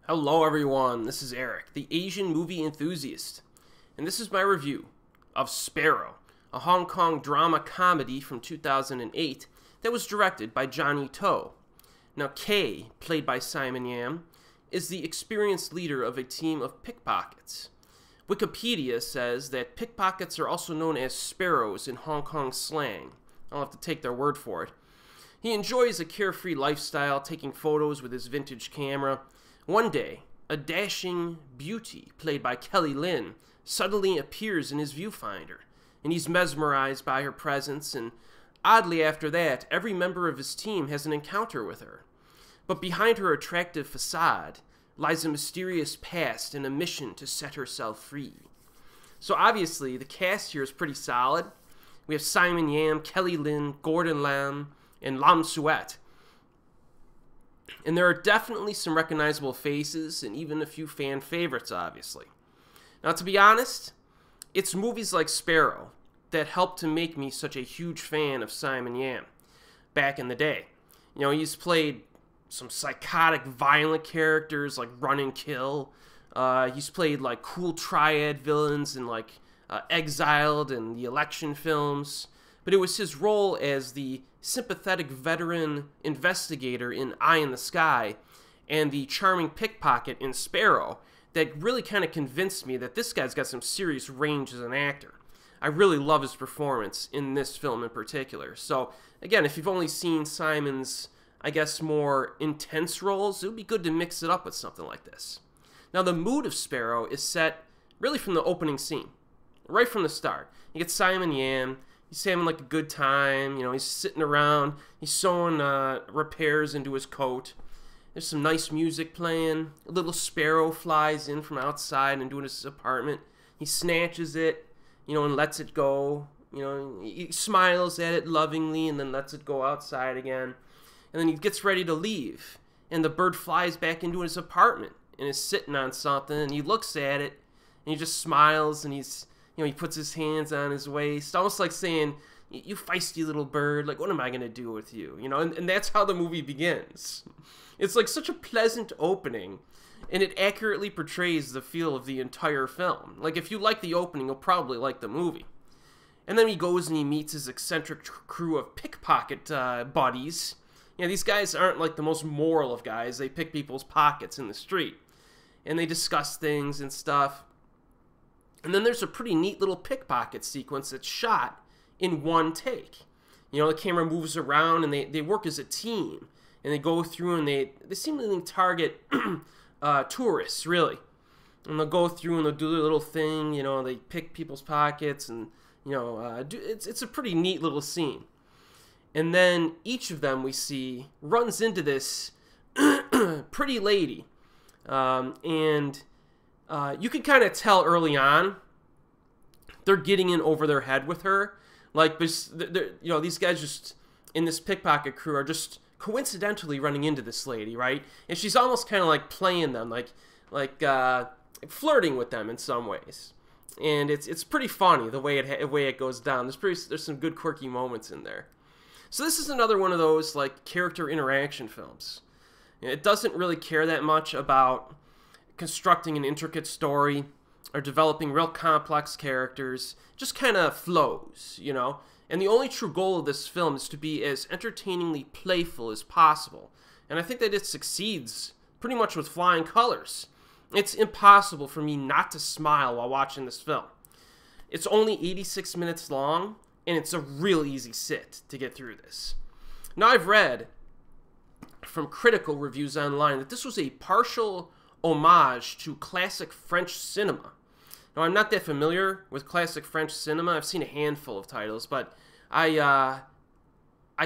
Hello everyone, this is Erik, the Asian movie enthusiast, and this is my review of Sparrow, a Hong Kong drama comedy from 2008 that was directed by Johnnie To. Now Kay, played by Simon Yam, is the experienced leader of a team of pickpockets. Wikipedia says that pickpockets are also known as Sparrows in Hong Kong slang. I'll have to take their word for it. He enjoys a carefree lifestyle, taking photos with his vintage camera. One day, a dashing beauty, played by Kelly Lin, suddenly appears in his viewfinder, and he's mesmerized by her presence, and oddly after that, every member of his team has an encounter with her. But behind her attractive facade lies a mysterious past and a mission to set herself free. So obviously, the cast here is pretty solid. We have Simon Yam, Kelly Lin, Gordon Lam, and Lam Suet. And there are definitely some recognizable faces and even a few fan favorites, obviously. Now, to be honest, it's movies like Sparrow that helped to make me such a huge fan of Simon Yam back in the day. You know, he's played some psychotic, violent characters like Run and Kill. He's played like cool triad villains in like Exiled and the election films. But it was his role as the sympathetic veteran investigator in Eye in the Sky and the charming pickpocket in Sparrow that really kind of convinced me that this guy's got some serious range as an actor. I really love his performance in this film in particular. So, again, if you've only seen Simon's, I guess, more intense roles, it would be good to mix it up with something like this. Now, the mood of Sparrow is set really from the opening scene, right from the start. You get Simon Yam. He's having like a good time, you know, he's sitting around, he's sewing repairs into his coat. There's some nice music playing. A little sparrow flies in from outside into his apartment. He snatches it, you know, and lets it go. You know, he smiles at it lovingly and then lets it go outside again. And then he gets ready to leave. And the bird flies back into his apartment and is sitting on something. And he looks at it and he just smiles and he puts his hands on his waist, almost like saying, "You feisty little bird, like, what am I going to do with you?" You know, and that's how the movie begins. It's like such a pleasant opening, and it accurately portrays the feel of the entire film. Like, if you like the opening, you'll probably like the movie. And then he goes and he meets his eccentric crew of pickpocket buddies. You know, these guys aren't like the most moral of guys. They pick people's pockets in the street. And they discuss things and stuff. And then there's a pretty neat little pickpocket sequence that's shot in one take. You know, the camera moves around and they work as a team. And they go through and they seemingly target tourists, really. And they'll go through and they'll do their little thing. You know, they pick people's pockets and, you know, it's a pretty neat little scene. And then each of them we see runs into this pretty lady. You can kind of tell early on they're getting in over their head with her. Like, you know, these guys just in this pickpocket crew are just coincidentally running into this lady, right? And she's almost kind of like playing them, like flirting with them in some ways. And it's pretty funny the way it goes down. There's some good quirky moments in there. So this is another one of those like character interaction films. It doesn't really care that much about constructing an intricate story or developing real complex characters. Just kind of flows, you know. And the only true goal of this film is to be as entertainingly playful as possible. And I think that it succeeds pretty much with flying colors. It's impossible for me not to smile while watching this film. It's only 86 minutes long, and it's a real easy sit to get through this. Now, I've read from critical reviews online that this was a partial homage to classic French cinema. Now, I'm not that familiar with classic French cinema. I've seen a handful of titles, but I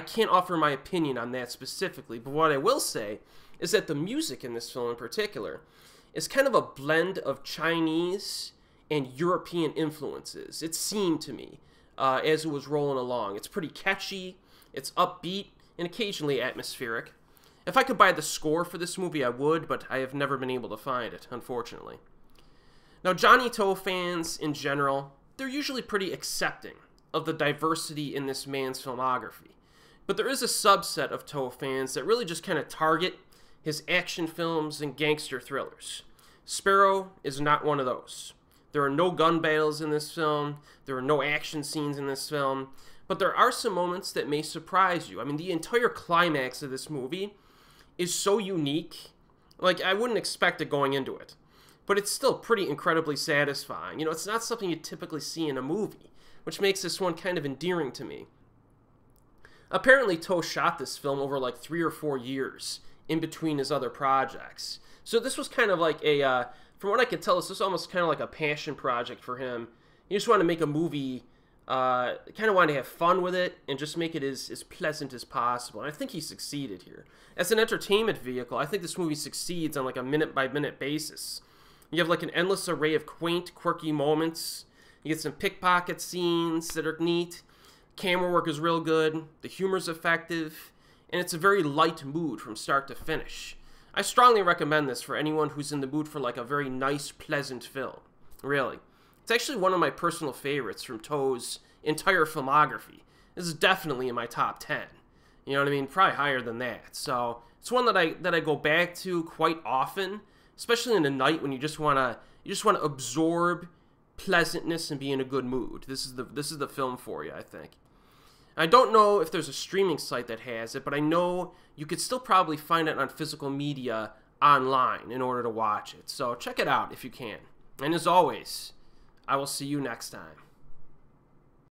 can't offer my opinion on that specifically. But what I will say is that the music in this film in particular is kind of a blend of Chinese and European influences. It seemed to me as it was rolling along. It's pretty catchy, it's upbeat, and occasionally atmospheric. If I could buy the score for this movie, I would, but I have never been able to find it, unfortunately. Now, Johnnie To fans in general, they're usually pretty accepting of the diversity in this man's filmography. But there is a subset of To fans that really just kind of target his action films and gangster thrillers. Sparrow is not one of those. There are no gun battles in this film, there are no action scenes in this film, but there are some moments that may surprise you. I mean, the entire climax of this movie is so unique, like I wouldn't expect it going into it. But it's still pretty incredibly satisfying. You know, it's not something you typically see in a movie, which makes this one kind of endearing to me. Apparently, To shot this film over like 3 or 4 years in between his other projects. So this was kind of like a, from what I could tell, this was almost kind of like a passion project for him. He just wanted to make a movie, kind of wanted to have fun with it and just make it as pleasant as possible. And I think he succeeded here. As an entertainment vehicle, I think this movie succeeds on like a minute-by-minute basis. You have like an endless array of quaint, quirky moments. You get some pickpocket scenes that are neat. Camera work is real good. The humor's effective. And it's a very light mood from start to finish. I strongly recommend this for anyone who's in the mood for like a very nice, pleasant film. Really. It's actually one of my personal favorites from To's entire filmography. This is definitely in my top 10. You know what I mean? Probably higher than that. So it's one that I go back to quite often, especially in the night when you just wanna absorb pleasantness and be in a good mood. This is the film for you, I think. I don't know if there's a streaming site that has it, but I know you could still probably find it on physical media online in order to watch it. So check it out if you can. And as always, I will see you next time.